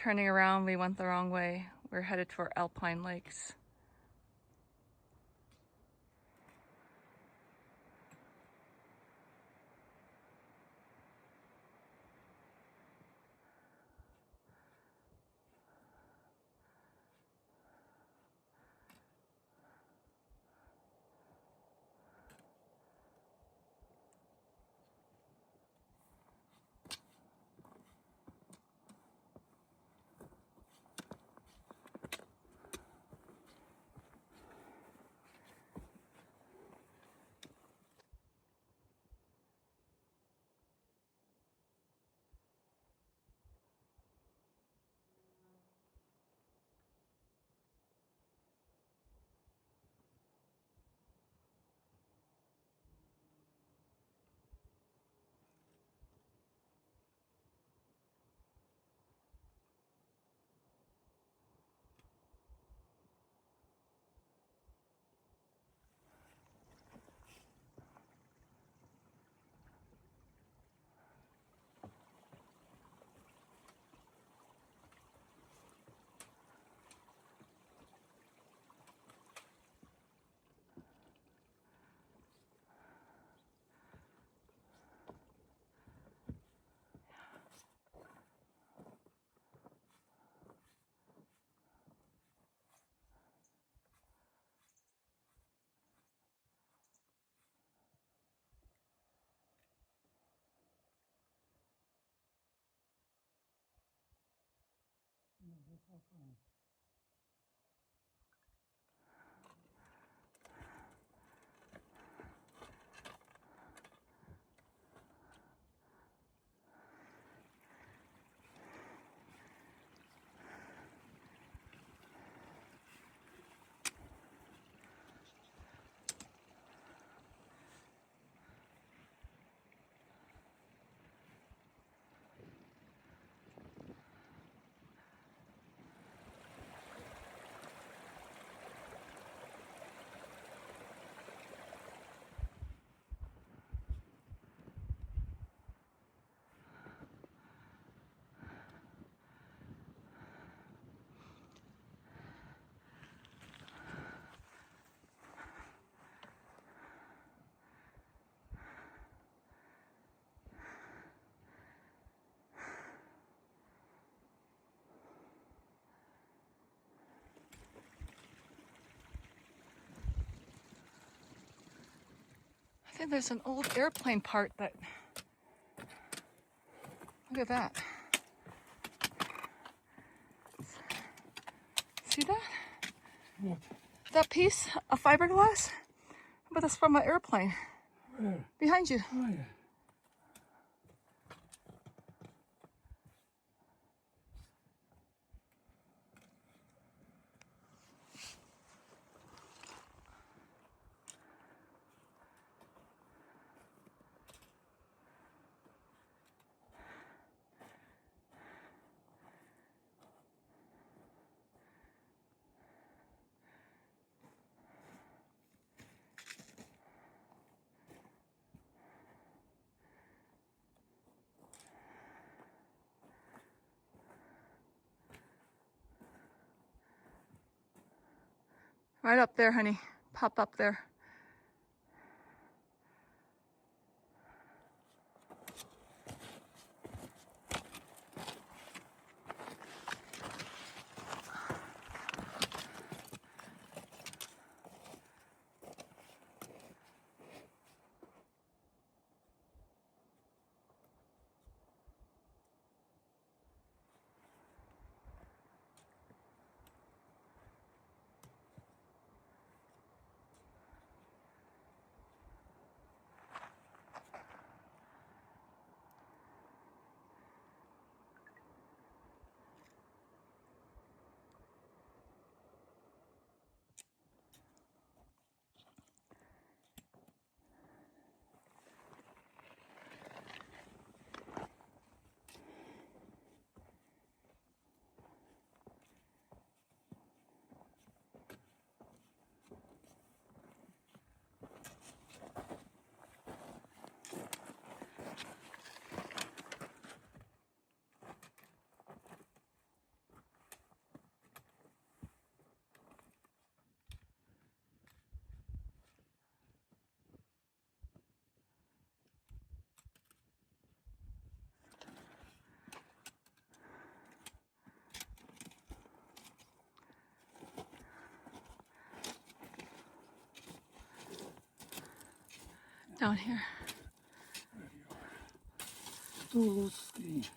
turning around, we went the wrong way. We're headed toward Alpine Lakes. I think there's an old airplane part that, look at that. See that? What? That piece of fiberglass? But that's from an airplane. Where? Behind you. Oh, yeah. Right up there, honey. Pop up there. down here. Tuluski.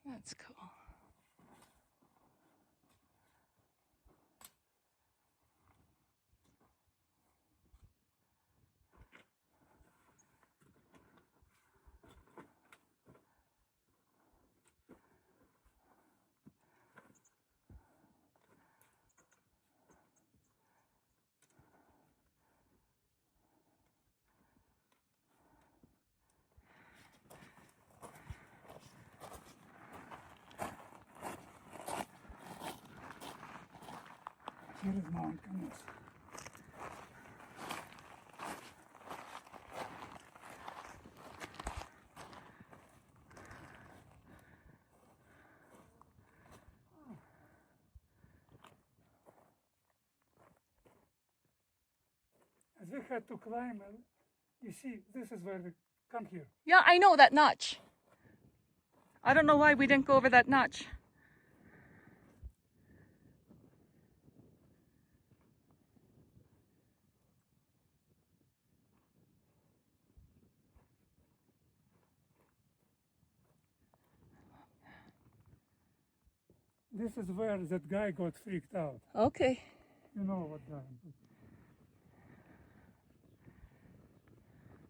That's cool. Here is mountains. As we had to climb, you see, this is where we come here. Yeah, I know that notch. I don't know why we didn't go over that notch. This is where that guy got freaked out. Okay. You know what guy.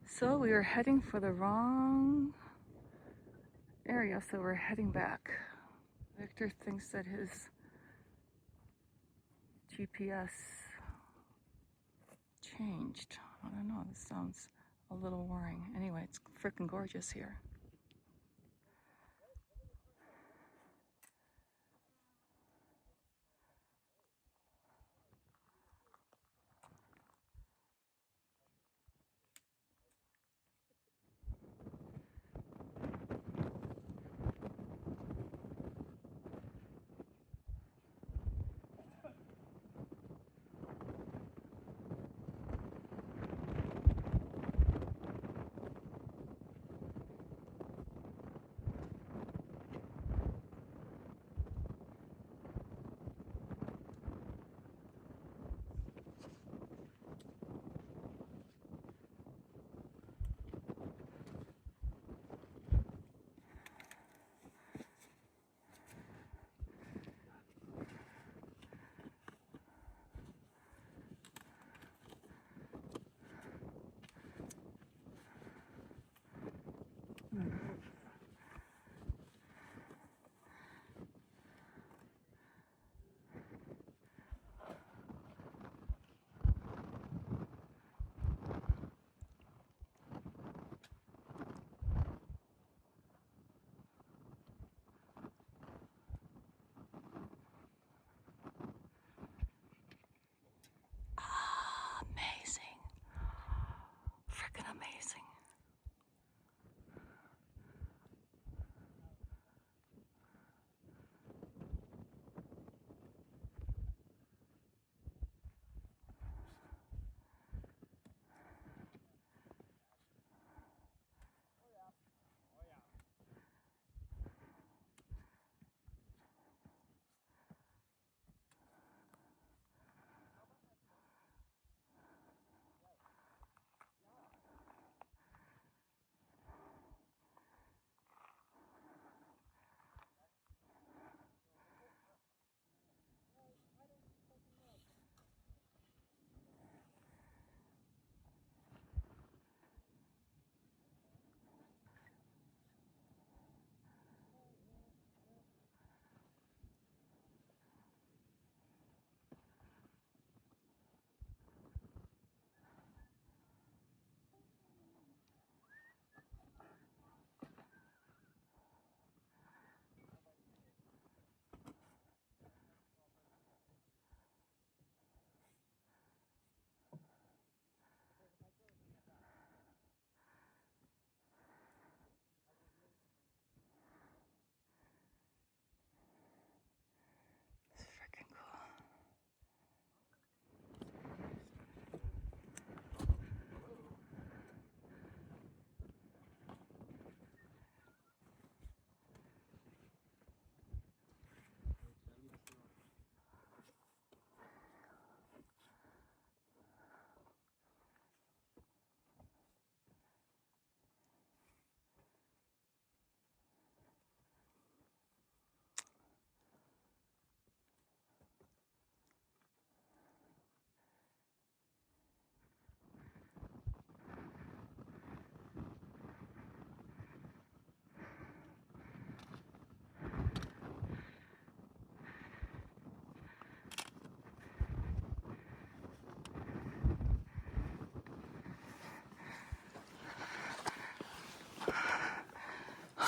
So we were heading for the wrong area, so we're heading back. Victor thinks that his GPS changed. I don't know, this sounds a little worrying. Anyway, it's freaking gorgeous here.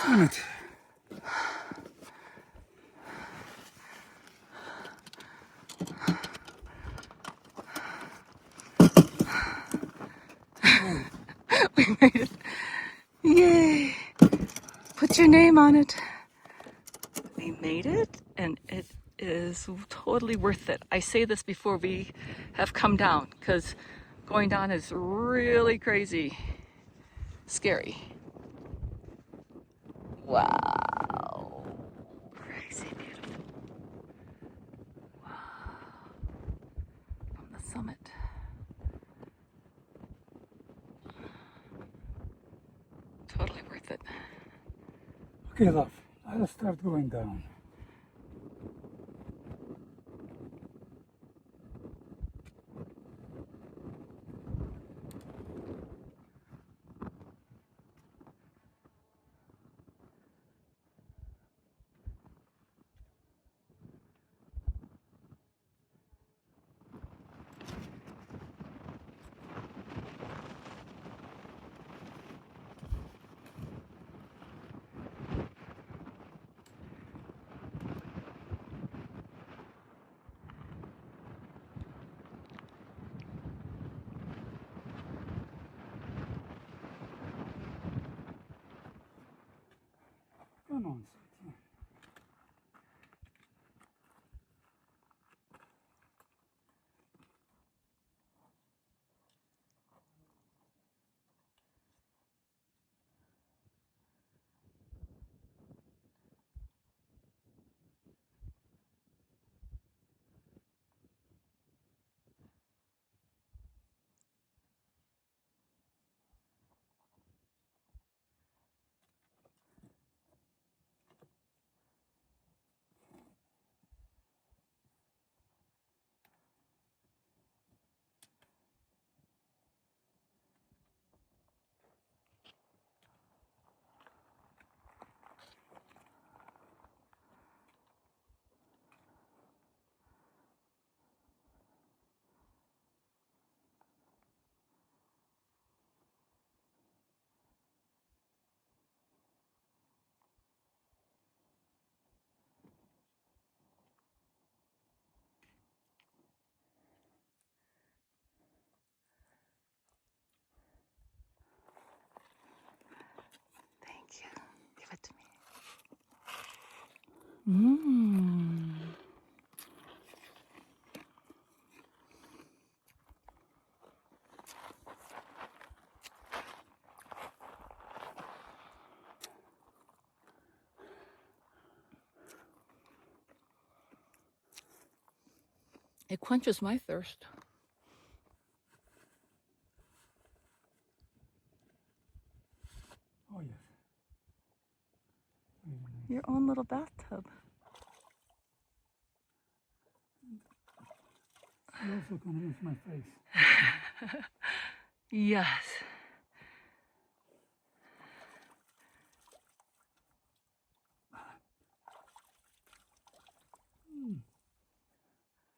Summit. We made it. Yay! Put your name on it. We made it, and it is totally worth it. I say this before we have come down, because going down is really crazy. Scary. Wow. Crazy beautiful. Wow. From the summit. Totally worth it. Okay, love, I'll start going down. Come on, sweetie. Thank you. Give it to me. Mmm. It quenches my thirst. Oh, yes. Very nice. Your own little bathtub. You also can rinse my face. Yes.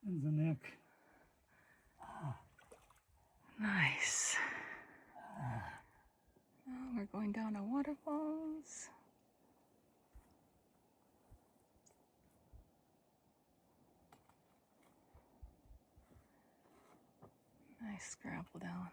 And the neck. Nice. Now we're going down to waterfalls. Nice scramble down.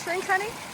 Shrink, honey?